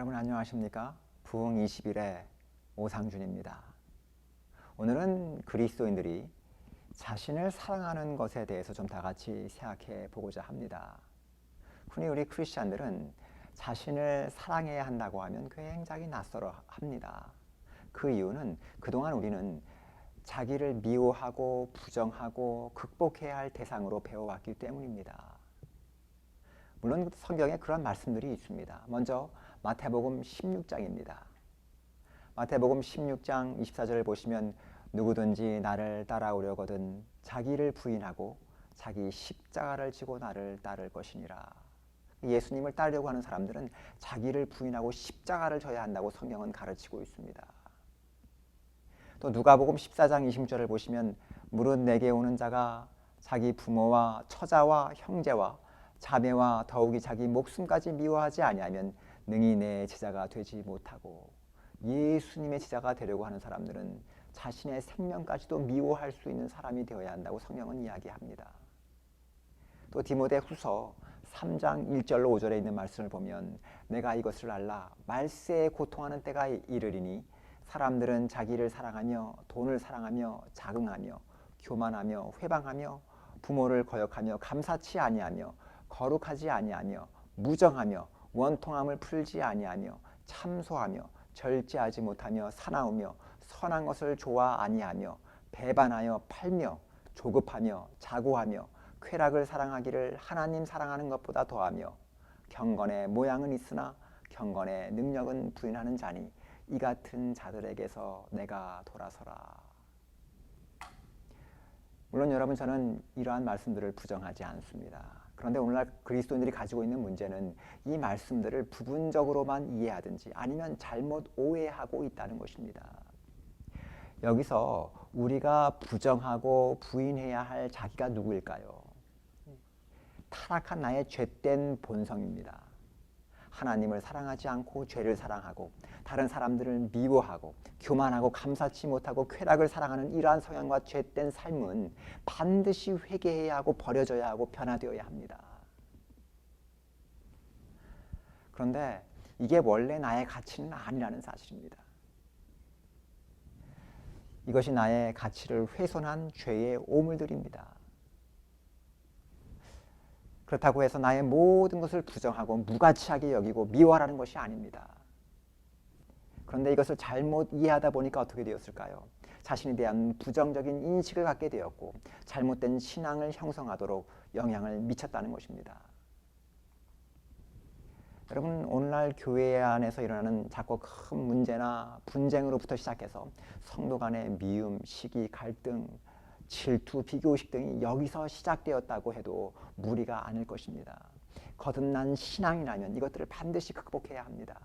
여러분 안녕하십니까? 부흥 20일의 오상준입니다. 오늘은 그리스도인들이 자신을 사랑하는 것에 대해서 좀 다 같이 생각해 보고자 합니다. 흔히 우리 크리스찬들은 자신을 사랑해야 한다고 하면 굉장히 낯설어 합니다. 그 이유는 그동안 우리는 자기를 미워하고 부정하고 극복해야 할 대상으로 배워왔기 때문입니다. 물론 성경에 그런 말씀들이 있습니다. 먼저 마태복음 16장입니다. 마태복음 16장 24절을 보시면 누구든지 나를 따라오려거든 자기를 부인하고 자기 십자가를 지고 나를 따를 것이니라. 예수님을 따르려고 하는 사람들은 자기를 부인하고 십자가를 져야 한다고 성경은 가르치고 있습니다. 또 누가복음 14장 26절을 보시면 무릇 내게 오는 자가 자기 부모와 처자와 형제와 자매와 더욱이 자기 목숨까지 미워하지 아니하면 능히 내 제자가 되지 못하고, 예수님의 제자가 되려고 하는 사람들은 자신의 생명까지도 미워할 수 있는 사람이 되어야 한다고 성경은 이야기합니다. 또 디모데후서 3장 1절로 5절에 있는 말씀을 보면 내가 이것을 알라 말세에 고통하는 때가 이르리니 사람들은 자기를 사랑하며 돈을 사랑하며 자긍하며 교만하며 회방하며 부모를 거역하며 감사치 아니하며 거룩하지 아니하며 무정하며 원통함을 풀지 아니하며 참소하며 절제하지 못하며 사나우며 선한 것을 좋아 아니하며 배반하여 팔며 조급하며 자고하며 쾌락을 사랑하기를 하나님 사랑하는 것보다 더하며 경건의 모양은 있으나 경건의 능력은 부인하는 자니 이 같은 자들에게서 내가 돌아서라. 물론 여러분, 저는 이러한 말씀들을 부정하지 않습니다. 그런데 오늘날 그리스도인들이 가지고 있는 문제는 이 말씀들을 부분적으로만 이해하든지 아니면 잘못 오해하고 있다는 것입니다. 여기서 우리가 부정하고 부인해야 할 자기가 누구일까요? 타락한 나의 죄된 본성입니다. 하나님을 사랑하지 않고 죄를 사랑하고 다른 사람들을 미워하고 교만하고 감사치 못하고 쾌락을 사랑하는 이러한 성향과 죄된 삶은 반드시 회개해야 하고 버려져야 하고 변화되어야 합니다. 그런데 이게 원래 나의 가치는 아니라는 사실입니다. 이것이 나의 가치를 훼손한 죄의 오물들입니다. 그렇다고 해서 나의 모든 것을 부정하고 무가치하게 여기고 미워하라는 것이 아닙니다. 그런데 이것을 잘못 이해하다 보니까 어떻게 되었을까요? 자신에 대한 부정적인 인식을 갖게 되었고 잘못된 신앙을 형성하도록 영향을 미쳤다는 것입니다. 여러분, 오늘날 교회 안에서 일어나는 작고 큰 문제나 분쟁으로부터 시작해서 성도 간의 미움, 시기, 갈등, 질투, 비교의식 등이 여기서 시작되었다고 해도 무리가 아닐 것입니다. 거듭난 신앙이라면 이것들을 반드시 극복해야 합니다.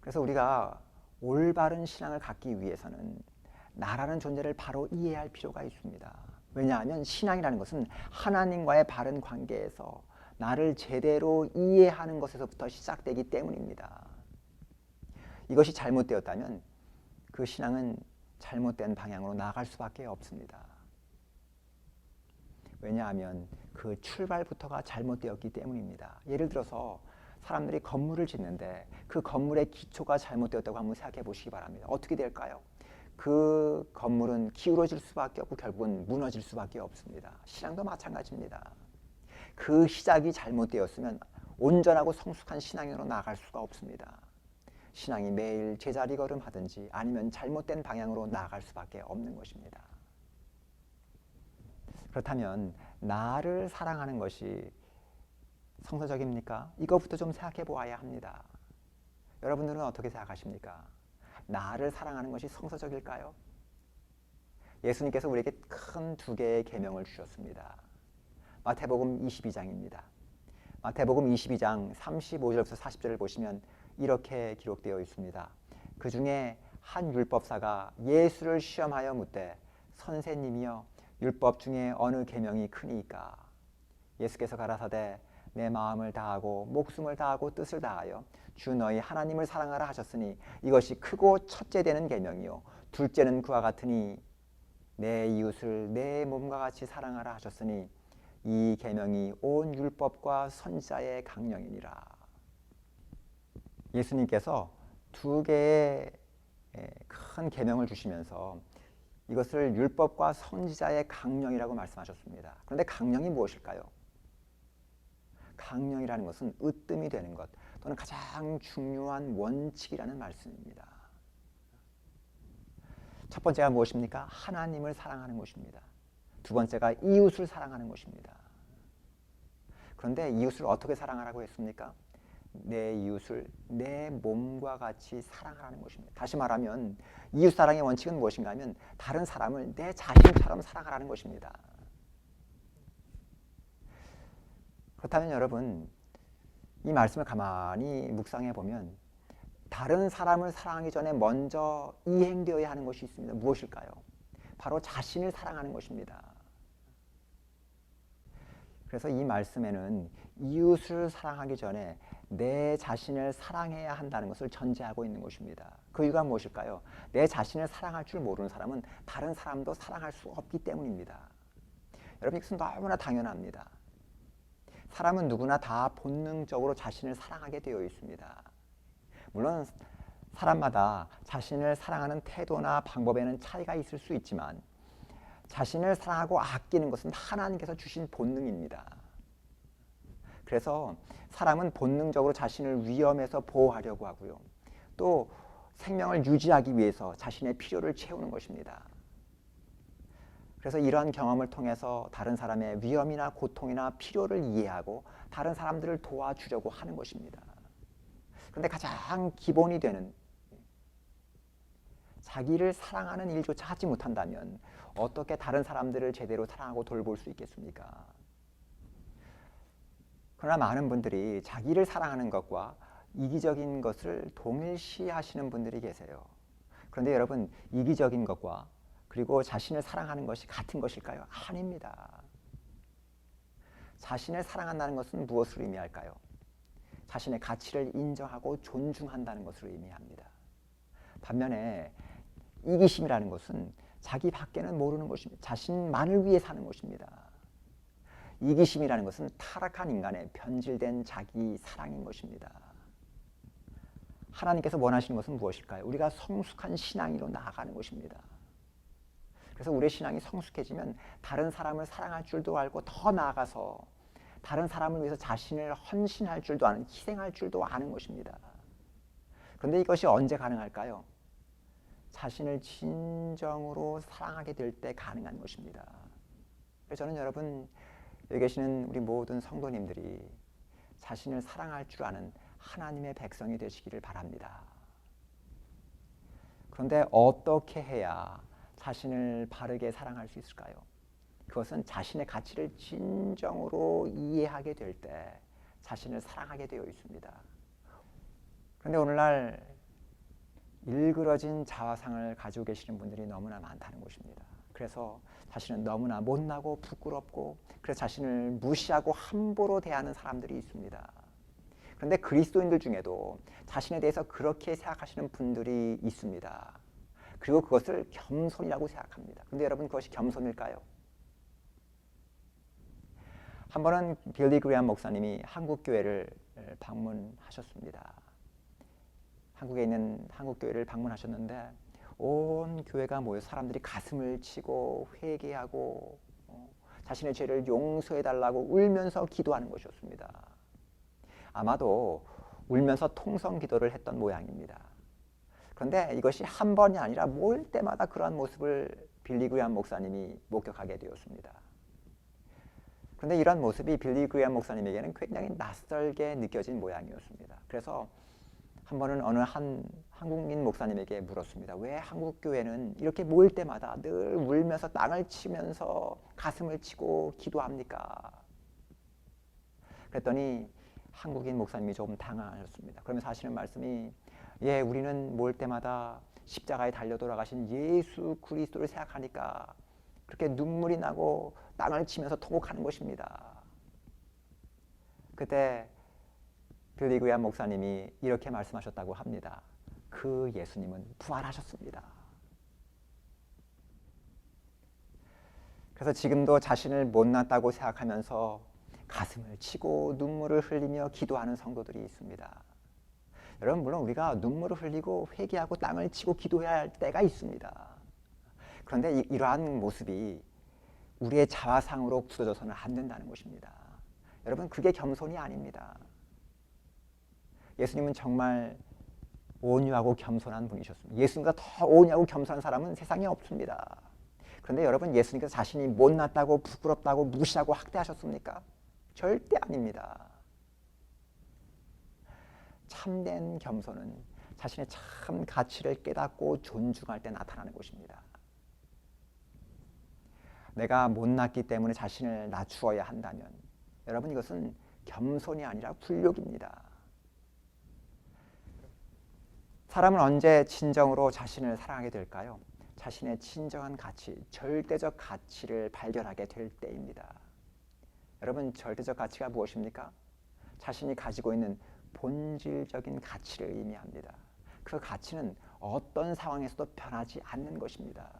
그래서 우리가 올바른 신앙을 갖기 위해서는 나라는 존재를 바로 이해할 필요가 있습니다. 왜냐하면 신앙이라는 것은 하나님과의 바른 관계에서 나를 제대로 이해하는 것에서부터 시작되기 때문입니다. 이것이 잘못되었다면 그 신앙은 잘못된 방향으로 나아갈 수밖에 없습니다. 왜냐하면 그 출발부터가 잘못되었기 때문입니다. 예를 들어서 사람들이 건물을 짓는데 그 건물의 기초가 잘못되었다고 한번 생각해 보시기 바랍니다. 어떻게 될까요? 그 건물은 기울어질 수밖에 없고 결국은 무너질 수밖에 없습니다. 신앙도 마찬가지입니다. 그 시작이 잘못되었으면 온전하고 성숙한 신앙으로 나아갈 수가 없습니다. 신앙이 매일 제자리 걸음하든지 아니면 잘못된 방향으로 나아갈 수밖에 없는 것입니다. 그렇다면 나를 사랑하는 것이 성서적입니까? 이것부터 좀 생각해 보아야 합니다. 여러분들은 어떻게 생각하십니까? 나를 사랑하는 것이 성서적일까요? 예수님께서 우리에게 큰 두 개의 계명을 주셨습니다. 마태복음 22장입니다. 마태복음 22장 35절부터 40절을 보시면 이렇게 기록되어 있습니다. 그 중에 한 율법사가 예수를 시험하여 묻되 선생님이여 율법 중에 어느 계명이 크니이까? 예수께서 가라사대 내 마음을 다하고 목숨을 다하고 뜻을 다하여 주 너희 하나님을 사랑하라 하셨으니 이것이 크고 첫째 되는 계명이요 둘째는 그와 같으니 내 이웃을 내 몸과 같이 사랑하라 하셨으니 이 계명이 온 율법과 선지자의 강령이니라. 예수님께서 두 개의 큰 계명을 주시면서 이것을 율법과 선지자의 강령이라고 말씀하셨습니다. 그런데 강령이 무엇일까요? 강령이라는 것은 으뜸이 되는 것 또는 가장 중요한 원칙이라는 말씀입니다. 첫 번째가 무엇입니까? 하나님을 사랑하는 것입니다. 두 번째가 이웃을 사랑하는 것입니다. 그런데 이웃을 어떻게 사랑하라고 했습니까? 내 이웃을 내 몸과 같이 사랑하라는 것입니다. 다시 말하면 이웃 사랑의 원칙은 무엇인가 하면 다른 사람을 내 자신처럼 사랑하라는 것입니다. 그렇다면 여러분, 이 말씀을 가만히 묵상해 보면 다른 사람을 사랑하기 전에 먼저 이행되어야 하는 것이 있습니다. 무엇일까요? 바로 자신을 사랑하는 것입니다. 그래서 이 말씀에는 이웃을 사랑하기 전에 내 자신을 사랑해야 한다는 것을 전제하고 있는 것입니다. 그 이유가 무엇일까요? 내 자신을 사랑할 줄 모르는 사람은 다른 사람도 사랑할 수 없기 때문입니다. 여러분, 이것은 너무나 당연합니다. 사람은 누구나 다 본능적으로 자신을 사랑하게 되어 있습니다. 물론 사람마다 자신을 사랑하는 태도나 방법에는 차이가 있을 수 있지만 자신을 사랑하고 아끼는 것은 하나님께서 주신 본능입니다. 그래서 사람은 본능적으로 자신을 위험에서 보호하려고 하고요. 또 생명을 유지하기 위해서 자신의 필요를 채우는 것입니다. 그래서 이러한 경험을 통해서 다른 사람의 위험이나 고통이나 필요를 이해하고 다른 사람들을 도와주려고 하는 것입니다. 그런데 가장 기본이 되는 자기를 사랑하는 일조차 하지 못한다면 어떻게 다른 사람들을 제대로 사랑하고 돌볼 수 있겠습니까? 그러나 많은 분들이 자기를 사랑하는 것과 이기적인 것을 동일시하시는 분들이 계세요. 그런데 여러분, 이기적인 것과 그리고 자신을 사랑하는 것이 같은 것일까요? 아닙니다. 자신을 사랑한다는 것은 무엇을 의미할까요? 자신의 가치를 인정하고 존중한다는 것을 의미합니다. 반면에 이기심이라는 것은 자기 밖에는 모르는 것입니다. 자신만을 위해 사는 것입니다. 이기심이라는 것은 타락한 인간의 변질된 자기 사랑인 것입니다. 하나님께서 원하시는 것은 무엇일까요? 우리가 성숙한 신앙으로 나아가는 것입니다. 그래서 우리의 신앙이 성숙해지면 다른 사람을 사랑할 줄도 알고 더 나아가서 다른 사람을 위해서 자신을 헌신할 줄도 아는, 희생할 줄도 아는 것입니다. 그런데 이것이 언제 가능할까요? 자신을 진정으로 사랑하게 될 때 가능한 것입니다. 그래서 저는 여러분, 여기 계시는 우리 모든 성도님들이 자신을 사랑할 줄 아는 하나님의 백성이 되시기를 바랍니다. 그런데 어떻게 해야 자신을 바르게 사랑할 수 있을까요? 그것은 자신의 가치를 진정으로 이해하게 될 때 자신을 사랑하게 되어 있습니다. 그런데 오늘날 일그러진 자화상을 가지고 계시는 분들이 너무나 많다는 것입니다. 그래서 자신은 너무나 못나고 부끄럽고 그래서 자신을 무시하고 함부로 대하는 사람들이 있습니다. 그런데 그리스도인들 중에도 자신에 대해서 그렇게 생각하시는 분들이 있습니다. 그리고 그것을 겸손이라고 생각합니다. 그런데 여러분, 그것이 겸손일까요? 한 번은 빌리 그레이엄 목사님이 한국 교회를 방문하셨습니다. 한국에 있는 한국 교회를 방문하셨는데 온 교회가 모여 사람들이 가슴을 치고 회개하고 자신의 죄를 용서해 달라고 울면서 기도하는 것이었습니다. 아마도 울면서 통성 기도를 했던 모양입니다. 그런데 이것이 한 번이 아니라 모일 때마다 그러한 모습을 빌리 그레이엄 목사님이 목격하게 되었습니다. 그런데 이런 모습이 빌리 그레이엄 목사님에게는 굉장히 낯설게 느껴진 모양이었습니다. 그래서 한 번은 어느 한 한국인 목사님에게 물었습니다. 왜 한국 교회는 이렇게 모일 때마다 늘 울면서 땅을 치면서 가슴을 치고 기도합니까? 그랬더니 한국인 목사님이 조금 당황하셨습니다. 그러면서 하시는 말씀이 우리는 모일 때마다 십자가에 달려 돌아가신 예수 그리스도를 생각하니까 그렇게 눈물이 나고 땅을 치면서 통곡하는 것입니다. 그때 빌리 그레이엄 목사님이 이렇게 말씀하셨다고 합니다. 그 예수님은 부활하셨습니다. 그래서 지금도 자신을 못났다고 생각하면서 가슴을 치고 눈물을 흘리며 기도하는 성도들이 있습니다. 여러분, 물론 우리가 눈물을 흘리고 회개하고 땅을 치고 기도해야 할 때가 있습니다. 그런데 이러한 모습이 우리의 자화상으로 굳어져서는 안 된다는 것입니다. 여러분, 그게 겸손이 아닙니다. 예수님은 정말 온유하고 겸손한 분이셨습니다. 예수님과 더 온유하고 겸손한 사람은 세상에 없습니다. 그런데 여러분, 예수님께서 자신이 못났다고 부끄럽다고 무시하고 학대하셨습니까? 절대 아닙니다. 참된 겸손은 자신의 참 가치를 깨닫고 존중할 때 나타나는 것입니다. 내가 못났기 때문에 자신을 낮추어야 한다면 여러분, 이것은 겸손이 아니라 굴욕입니다. 사람은 언제 진정으로 자신을 사랑하게 될까요? 자신의 진정한 가치, 절대적 가치를 발견하게 될 때입니다. 여러분, 절대적 가치가 무엇입니까? 자신이 가지고 있는 본질적인 가치를 의미합니다. 그 가치는 어떤 상황에서도 변하지 않는 것입니다.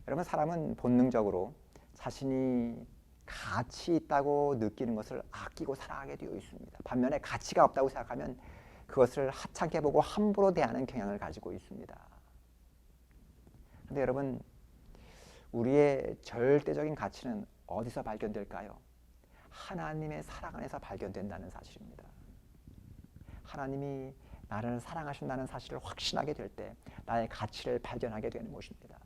여러분, 사람은 본능적으로 자신이 가치 있다고 느끼는 것을 아끼고 사랑하게 되어 있습니다. 반면에 가치가 없다고 생각하면 그것을 하찮게 보고 함부로 대하는 경향을 가지고 있습니다. 그런데 여러분, 우리의 절대적인 가치는 어디서 발견될까요? 하나님의 사랑 안에서 발견된다는 사실입니다. 하나님이 나를 사랑하신다는 사실을 확신하게 될 때 나의 가치를 발견하게 되는 것입니다.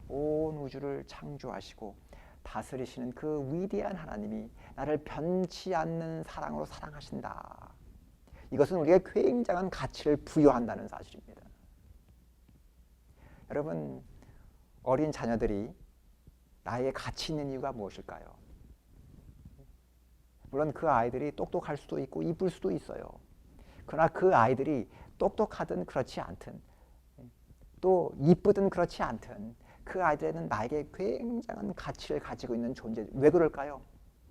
온 우주를 창조하시고 다스리시는 그 위대한 하나님이 나를 변치 않는 사랑으로 사랑하신다. 이것은 우리에게 굉장한 가치를 부여한다는 사실입니다. 여러분, 어린 자녀들이 나에게 가치 있는 이유가 무엇일까요? 물론 그 아이들이 똑똑할 수도 있고 이쁠 수도 있어요. 그러나 그 아이들이 똑똑하든 그렇지 않든 또 이쁘든 그렇지 않든 그 아이들에는 나에게 굉장한 가치를 가지고 있는 존재. 왜 그럴까요?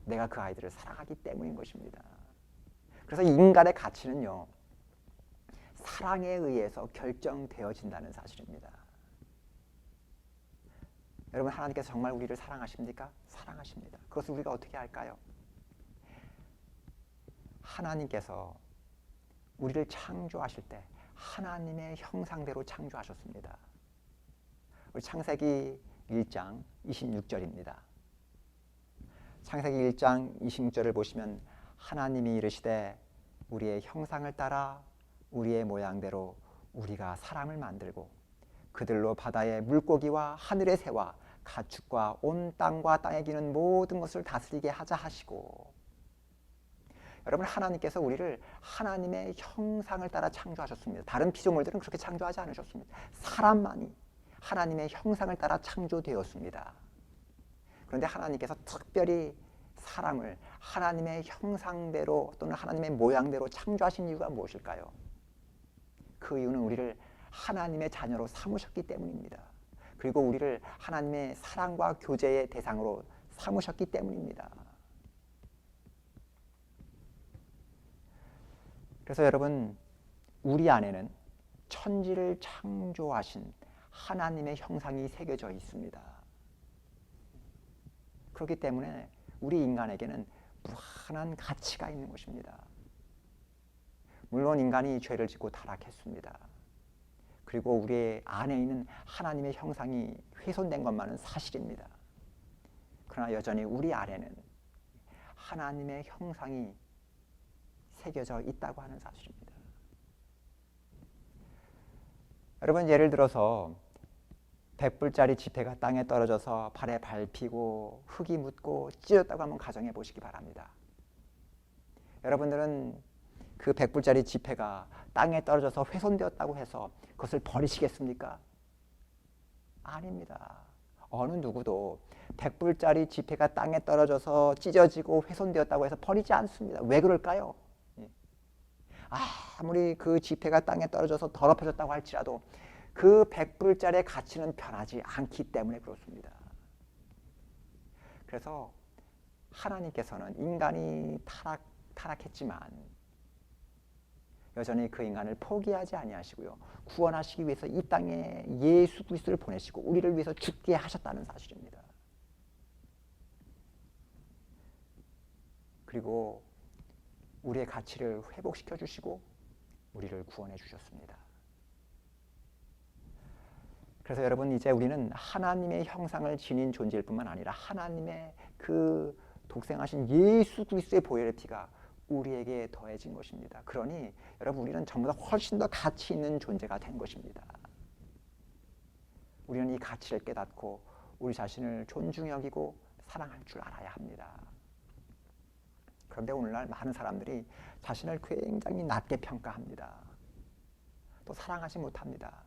내가 그 아이들을 사랑하기 때문인 것입니다. 그래서 인간의 가치는요, 사랑에 의해서 결정되어진다는 사실입니다. 여러분, 하나님께서 정말 우리를 사랑하십니까? 사랑하십니다. 그것을 우리가 어떻게 할까요? 하나님께서 우리를 창조하실 때 하나님의 형상대로 창조하셨습니다. 우리 창세기 1장 26절입니다. 창세기 1장 26절을 보시면 하나님이 이르시되 우리의 형상을 따라 우리의 모양대로 우리가 사람을 만들고 그들로 바다의 물고기와 하늘의 새와 가축과 온 땅과 땅에 기는 모든 것을 다스리게 하자 하시고, 여러분, 하나님께서 우리를 하나님의 형상을 따라 창조하셨습니다. 다른 피조물들은 그렇게 창조하지 않으셨습니다. 사람만이 하나님의 형상을 따라 창조되었습니다. 그런데 하나님께서 특별히 사람을 하나님의 형상대로 또는 하나님의 모양대로 창조하신 이유가 무엇일까요? 그 이유는 우리를 하나님의 자녀로 삼으셨기 때문입니다. 그리고 우리를 하나님의 사랑과 교제의 대상으로 삼으셨기 때문입니다. 그래서 여러분, 우리 안에는 천지를 창조하신 하나님의 형상이 새겨져 있습니다. 그렇기 때문에 우리 인간에게는 무한한 가치가 있는 것입니다. 물론 인간이 죄를 짓고 타락했습니다. 그리고 우리 안에 있는 하나님의 형상이 훼손된 것만은 사실입니다. 그러나 여전히 우리 안에는 하나님의 형상이 새겨져 있다고 하는 사실입니다. 여러분, 예를 들어서 100불짜리 지폐가 땅에 떨어져서 발에 밟히고 흙이 묻고 찢어졌다고 한번 가정해 보시기 바랍니다. 여러분들은 그 100불짜리 지폐가 땅에 떨어져서 훼손되었다고 해서 그것을 버리시겠습니까? 아닙니다. 어느 누구도 100불짜리 지폐가 땅에 떨어져서 찢어지고 훼손되었다고 해서 버리지 않습니다. 왜 그럴까요? 아무리 그 지폐가 땅에 떨어져서 더럽혀졌다고 할지라도 그 100불짜리의 가치는 변하지 않기 때문에 그렇습니다. 그래서 하나님께서는 인간이 타락했지만 여전히 그 인간을 포기하지 아니하시고요, 구원하시기 위해서 이 땅에 예수 그리스도를 보내시고 우리를 위해서 죽게 하셨다는 사실입니다. 그리고 우리의 가치를 회복시켜 주시고 우리를 구원해 주셨습니다. 그래서 여러분, 이제 우리는 하나님의 형상을 지닌 존재일 뿐만 아니라 하나님의 그 독생하신 예수 그리스도의 보혈의 피가 우리에게 더해진 것입니다. 그러니 여러분, 우리는 전보다 훨씬 더 가치 있는 존재가 된 것입니다. 우리는 이 가치를 깨닫고 우리 자신을 존중히 여기고 사랑할 줄 알아야 합니다. 그런데 오늘날 많은 사람들이 자신을 굉장히 낮게 평가합니다. 또 사랑하지 못합니다.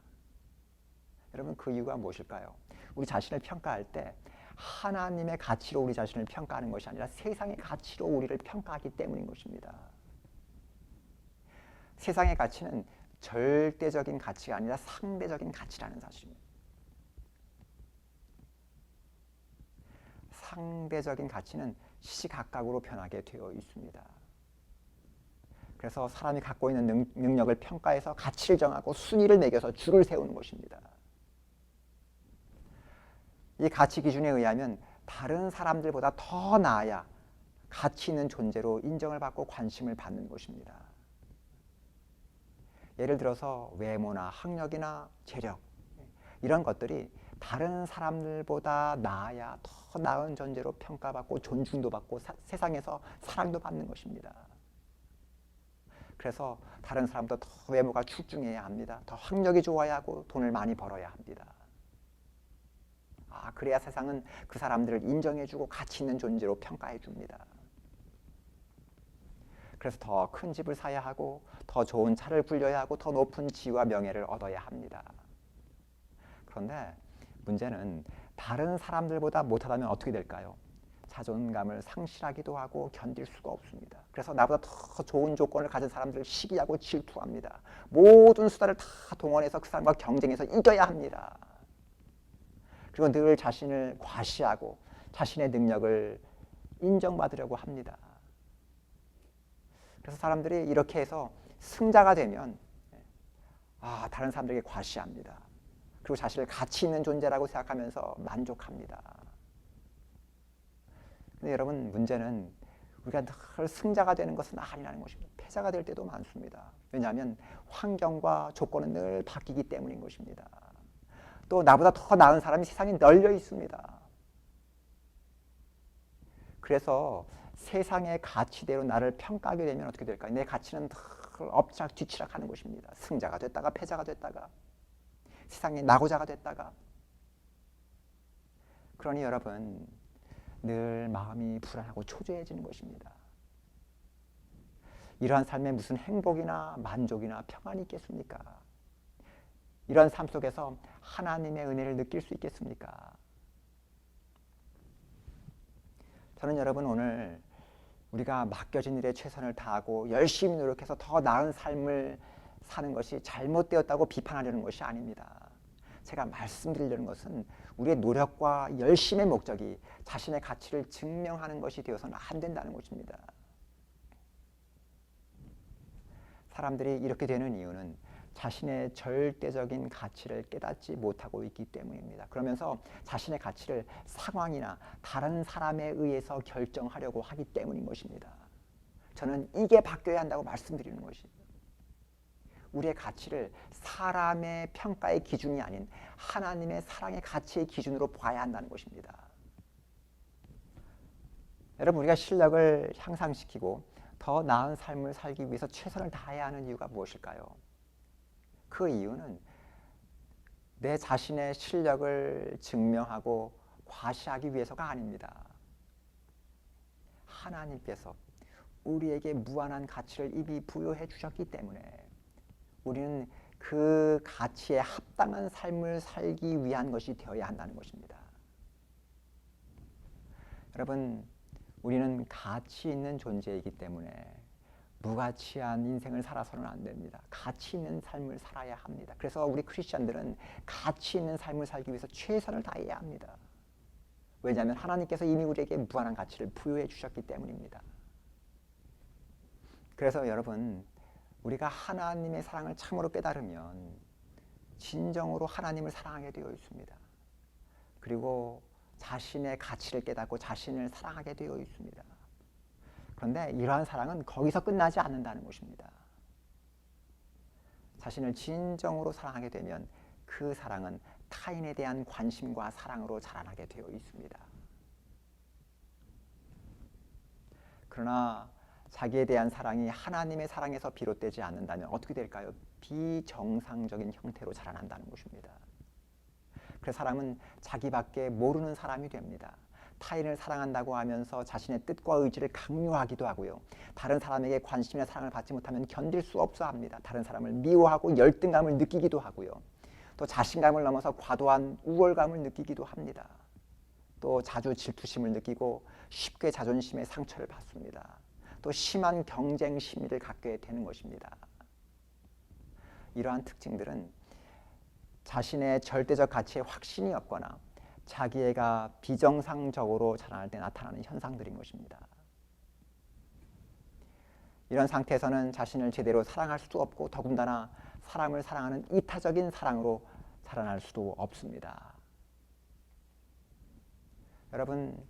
여러분, 그 이유가 무엇일까요? 우리 자신을 평가할 때 하나님의 가치로 우리 자신을 평가하는 것이 아니라 세상의 가치로 우리를 평가하기 때문인 것입니다. 세상의 가치는 절대적인 가치가 아니라 상대적인 가치라는 사실입니다. 상대적인 가치는 시시각각으로 변하게 되어 있습니다. 그래서 사람이 갖고 있는 능력을 평가해서 가치를 정하고 순위를 매겨서 줄을 세우는 것입니다. 이 가치 기준에 의하면 다른 사람들보다 더 나아야 가치 있는 존재로 인정을 받고 관심을 받는 것입니다. 예를 들어서 외모나 학력이나 재력, 이런 것들이 다른 사람들보다 나아야 더 나은 존재로 평가받고 존중도 받고 세상에서 사랑도 받는 것입니다. 그래서 다른 사람보다 더 외모가 출중해야 합니다. 더 학력이 좋아야 하고 돈을 많이 벌어야 합니다. 그래야 세상은 그 사람들을 인정해주고 가치 있는 존재로 평가해줍니다. 그래서 더 큰 집을 사야 하고 더 좋은 차를 굴려야 하고 더 높은 지위와 명예를 얻어야 합니다. 그런데 문제는 다른 사람들보다 못하다면 어떻게 될까요? 자존감을 상실하기도 하고 견딜 수가 없습니다. 그래서 나보다 더 좋은 조건을 가진 사람들을 시기하고 질투합니다. 모든 수단을 다 동원해서 그 사람과 경쟁해서 이겨야 합니다. 그리고 늘 자신을 과시하고 자신의 능력을 인정받으려고 합니다. 그래서 사람들이 이렇게 해서 승자가 되면 다른 사람들에게 과시합니다. 그리고 자신을 가치 있는 존재라고 생각하면서 만족합니다. 근데 여러분, 문제는 우리가 늘 승자가 되는 것은 아니라는 것입니다. 패자가 될 때도 많습니다. 왜냐하면 환경과 조건은 늘 바뀌기 때문인 것입니다. 또 나보다 더 나은 사람이 세상에 널려 있습니다. 그래서 세상의 가치대로 나를 평가하게 되면 어떻게 될까요? 내 가치는 엎치락뒤치락 하는 것입니다. 승자가 됐다가 패자가 됐다가 세상의 낙오자가 됐다가. 그러니 여러분, 늘 마음이 불안하고 초조해지는 것입니다. 이러한 삶에 무슨 행복이나 만족이나 평안이 있겠습니까? 이런 삶 속에서 하나님의 은혜를 느낄 수 있겠습니까? 저는 여러분, 오늘 우리가 맡겨진 일에 최선을 다하고 열심히 노력해서 더 나은 삶을 사는 것이 잘못되었다고 비판하려는 것이 아닙니다. 제가 말씀드리려는 것은 우리의 노력과 열심의 목적이 자신의 가치를 증명하는 것이 되어서는 안 된다는 것입니다. 사람들이 이렇게 되는 이유는 자신의 절대적인 가치를 깨닫지 못하고 있기 때문입니다. 그러면서 자신의 가치를 상황이나 다른 사람에 의해서 결정하려고 하기 때문인 것입니다. 저는 이게 바뀌어야 한다고 말씀드리는 것입니다. 우리의 가치를 사람의 평가의 기준이 아닌 하나님의 사랑의 가치의 기준으로 봐야 한다는 것입니다. 여러분, 우리가 실력을 향상시키고 더 나은 삶을 살기 위해서 최선을 다해야 하는 이유가 무엇일까요? 그 이유는 내 자신의 실력을 증명하고 과시하기 위해서가 아닙니다. 하나님께서 우리에게 무한한 가치를 이미 부여해 주셨기 때문에 우리는 그 가치에 합당한 삶을 살기 위한 것이 되어야 한다는 것입니다. 여러분, 우리는 가치 있는 존재이기 때문에 무가치한 인생을 살아서는 안 됩니다. 가치 있는 삶을 살아야 합니다. 그래서 우리 크리스천들은 가치 있는 삶을 살기 위해서 최선을 다해야 합니다. 왜냐하면 하나님께서 이미 우리에게 무한한 가치를 부여해 주셨기 때문입니다. 그래서 여러분, 우리가 하나님의 사랑을 참으로 깨달으면 진정으로 하나님을 사랑하게 되어 있습니다. 그리고 자신의 가치를 깨닫고 자신을 사랑하게 되어 있습니다. 그런데 이러한 사랑은 거기서 끝나지 않는다는 것입니다. 자신을 진정으로 사랑하게 되면 그 사랑은 타인에 대한 관심과 사랑으로 자라나게 되어 있습니다. 그러나 자기에 대한 사랑이 하나님의 사랑에서 비롯되지 않는다면 어떻게 될까요? 비정상적인 형태로 자라난다는 것입니다. 그래서 사람은 자기밖에 모르는 사람이 됩니다. 타인을 사랑한다고 하면서 자신의 뜻과 의지를 강요하기도 하고요. 다른 사람에게 관심이나 사랑을 받지 못하면 견딜 수 없어 합니다. 다른 사람을 미워하고 열등감을 느끼기도 하고요. 또 자신감을 넘어서 과도한 우월감을 느끼기도 합니다. 또 자주 질투심을 느끼고 쉽게 자존심의 상처를 받습니다. 또 심한 경쟁 심리를 갖게 되는 것입니다. 이러한 특징들은 자신의 절대적 가치에 확신이 없거나 자기애가 비정상적으로 자라날 때 나타나는 현상들인 것입니다. 이런 상태에서는 자신을 제대로 사랑할 수도 없고 더군다나 사람을 사랑하는 이타적인 사랑으로 자라날 수도 없습니다. 여러분,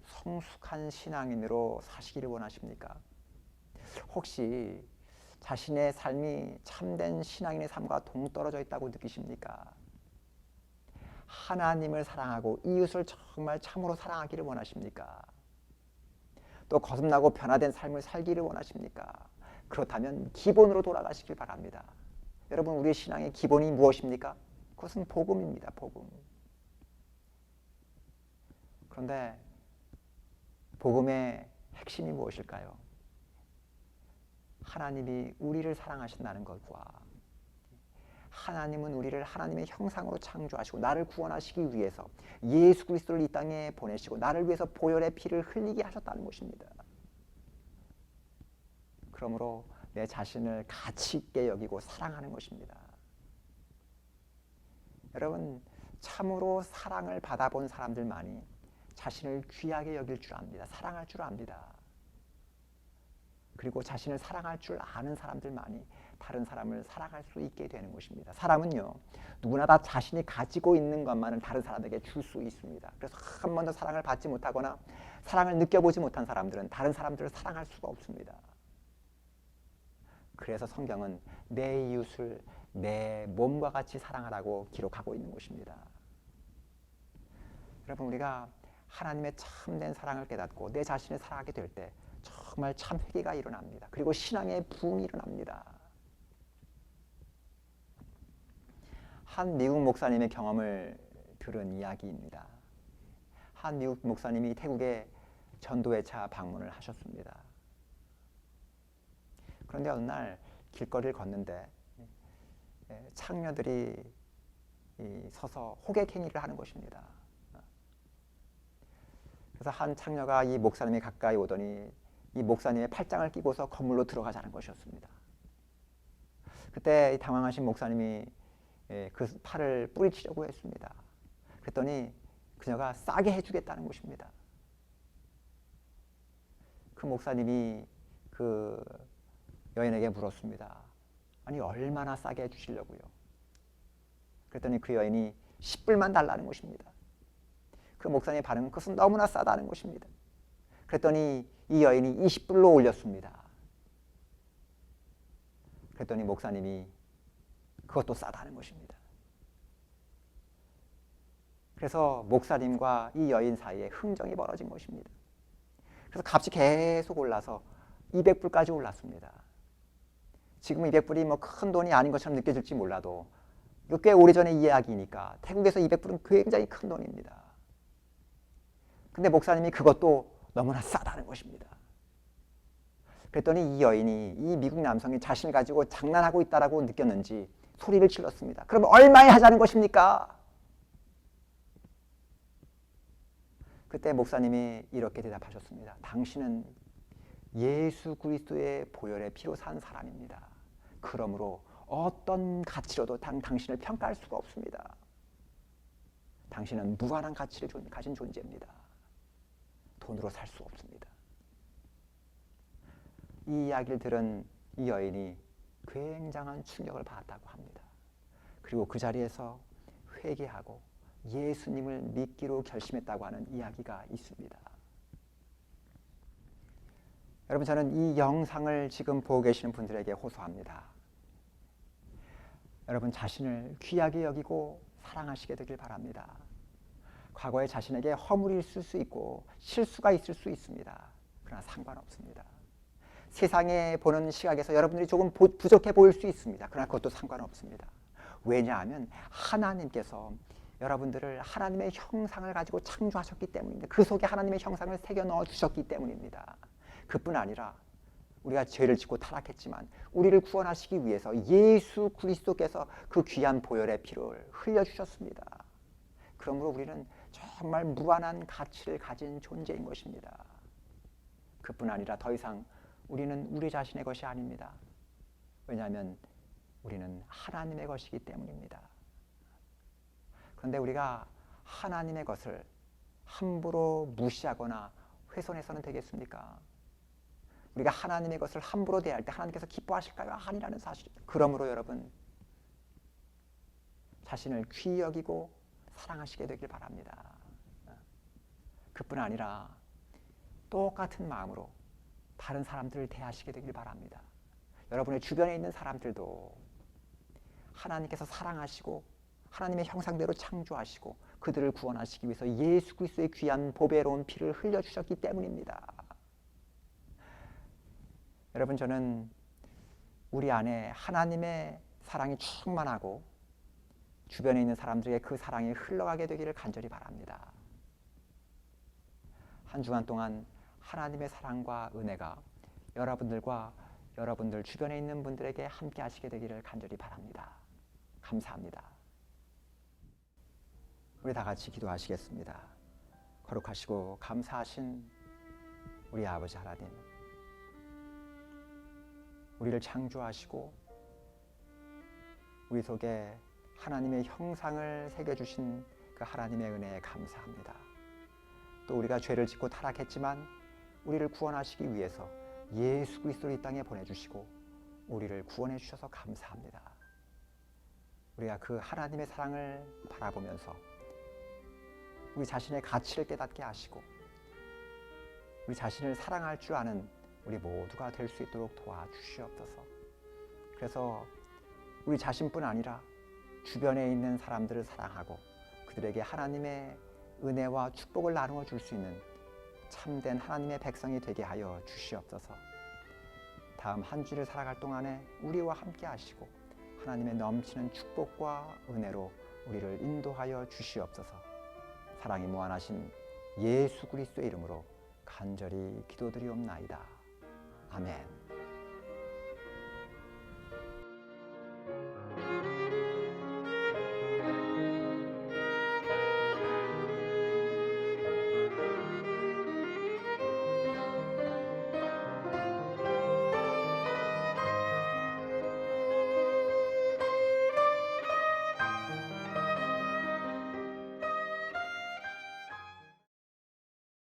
성숙한 신앙인으로 사시기를 원하십니까? 혹시 자신의 삶이 참된 신앙인의 삶과 동떨어져 있다고 느끼십니까? 하나님을 사랑하고 이웃을 정말 참으로 사랑하기를 원하십니까? 또 거듭나고 변화된 삶을 살기를 원하십니까? 그렇다면 기본으로 돌아가시길 바랍니다. 여러분, 우리의 신앙의 기본이 무엇입니까? 그것은 복음입니다. 복음. 그런데 복음의 핵심이 무엇일까요? 하나님이 우리를 사랑하신다는 것과 하나님은 우리를 하나님의 형상으로 창조하시고 나를 구원하시기 위해서 예수 그리스도를 이 땅에 보내시고 나를 위해서 보혈의 피를 흘리게 하셨다는 것입니다. 그러므로 내 자신을 가치 있게 여기고 사랑하는 것입니다. 여러분, 참으로 사랑을 받아본 사람들만이 자신을 귀하게 여길 줄 압니다. 사랑할 줄 압니다. 그리고 자신을 사랑할 줄 아는 사람들만이 다른 사람을 사랑할 수 있게 되는 것입니다. 사람은요, 누구나 다 자신이 가지고 있는 것만을 다른 사람에게 줄 수 있습니다. 그래서 한 번도 사랑을 받지 못하거나 사랑을 느껴보지 못한 사람들은 다른 사람들을 사랑할 수가 없습니다. 그래서 성경은 내 이웃을 내 몸과 같이 사랑하라고 기록하고 있는 것입니다. 여러분, 우리가 하나님의 참된 사랑을 깨닫고 내 자신을 사랑하게 될 때 정말 참 회개가 일어납니다. 그리고 신앙의 부흥이 일어납니다. 한 미국 목사님의 경험을 들은 이야기입니다. 한 미국 목사님이 태국에 전도회차 방문을 하셨습니다. 그런데 어느 날 길거리를 걷는데 창녀들이 서서 호객행위를 하는 것입니다. 그래서 한 창녀가 이 목사님이 가까이 오더니 이 목사님의 팔짱을 끼고서 건물로 들어가자는 것이었습니다. 그때 당황하신 목사님이 그 팔을 뿌리치려고 했습니다. 그랬더니 그녀가 싸게 해주겠다는 것입니다. 그 목사님이 그 여인에게 물었습니다. 아니, 얼마나 싸게 해주시려고요? 그랬더니 그 여인이 10불만 달라는 것입니다. 그 목사님의 반응은 그것은 너무나 싸다는 것입니다. 그랬더니 이 여인이 20불로 올렸습니다. 그랬더니 목사님이 그것도 싸다는 것입니다. 그래서 목사님과 이 여인 사이에 흥정이 벌어진 것입니다. 그래서 값이 계속 올라서 200불까지 올랐습니다. 지금 200불이 뭐 큰 돈이 아닌 것처럼 느껴질지 몰라도 이거 꽤 오래전의 이야기니까 태국에서 200불은 굉장히 큰 돈입니다. 근데 목사님이 그것도 너무나 싸다는 것입니다. 그랬더니 이 여인이, 이 미국 남성이 자신을 가지고 장난하고 있다라고 느꼈는지 소리를 질렀습니다. 그럼 얼마에 하자는 것입니까? 그때 목사님이 이렇게 대답하셨습니다. 당신은 예수 그리스도의 보혈의 피로 산 사람입니다. 그러므로 어떤 가치로도 당신을 평가할 수가 없습니다. 당신은 무한한 가치를 가진 존재입니다. 돈으로 살 수 없습니다. 이 이야기를 들은 이 여인이 굉장한 충격을 받았다고 합니다. 그리고 그 자리에서 회개하고 예수님을 믿기로 결심했다고 하는 이야기가 있습니다. 여러분, 저는 이 영상을 지금 보고 계시는 분들에게 호소합니다. 여러분 자신을 귀하게 여기고 사랑하시게 되길 바랍니다. 과거에 자신에게 허물이 있을 수 있고 실수가 있을 수 있습니다. 그러나 상관없습니다. 세상에 보는 시각에서 여러분들이 조금 부족해 보일 수 있습니다. 그러나 그것도 상관없습니다. 왜냐하면 하나님께서 여러분들을 하나님의 형상을 가지고 창조하셨기 때문입니다. 그 속에 하나님의 형상을 새겨 넣어 주셨기 때문입니다. 그뿐 아니라 우리가 죄를 짓고 타락했지만 우리를 구원하시기 위해서 예수 그리스도께서 그 귀한 보혈의 피를 흘려주셨습니다. 그러므로 우리는 정말 무한한 가치를 가진 존재인 것입니다. 그뿐 아니라 더 이상 우리는 우리 자신의 것이 아닙니다. 왜냐하면 우리는 하나님의 것이기 때문입니다. 그런데 우리가 하나님의 것을 함부로 무시하거나 훼손해서는 되겠습니까? 우리가 하나님의 것을 함부로 대할 때 하나님께서 기뻐하실까요? 아니라는 사실. 그러므로 여러분 자신을 귀히 여기고 사랑하시게 되길 바랍니다. 그뿐 아니라 똑같은 마음으로 다른 사람들을 대하시게 되길 바랍니다. 여러분의 주변에 있는 사람들도 하나님께서 사랑하시고 하나님의 형상대로 창조하시고 그들을 구원하시기 위해서 예수 그리스도의 귀한 보배로운 피를 흘려주셨기 때문입니다. 여러분, 저는 우리 안에 하나님의 사랑이 충만하고 주변에 있는 사람들에게 그 사랑이 흘러가게 되기를 간절히 바랍니다. 한 주간 동안 하나님의 사랑과 은혜가 여러분들과 여러분들 주변에 있는 분들에게 함께 하시게 되기를 간절히 바랍니다. 감사합니다. 우리 다 같이 기도하시겠습니다. 거룩하시고 감사하신 우리 아버지 하나님, 우리를 창조하시고 우리 속에 하나님의 형상을 새겨주신 그 하나님의 은혜에 감사합니다. 또 우리가 죄를 짓고 타락했지만 우리를 구원하시기 위해서 예수 그리스도를 이 땅에 보내주시고 우리를 구원해 주셔서 감사합니다. 우리가 그 하나님의 사랑을 바라보면서 우리 자신의 가치를 깨닫게 하시고 우리 자신을 사랑할 줄 아는 우리 모두가 될 수 있도록 도와주시옵소서. 그래서 우리 자신뿐 아니라 주변에 있는 사람들을 사랑하고 그들에게 하나님의 은혜와 축복을 나누어 줄 수 있는 참된 하나님의 백성이 되게 하여 주시옵소서. 다음 한 주를 살아갈 동안에 우리와 함께 하시고 하나님의 넘치는 축복과 은혜로 우리를 인도하여 주시옵소서. 사랑이 무한하신 예수 그리스도의 이름으로 간절히 기도드리옵나이다. 아멘.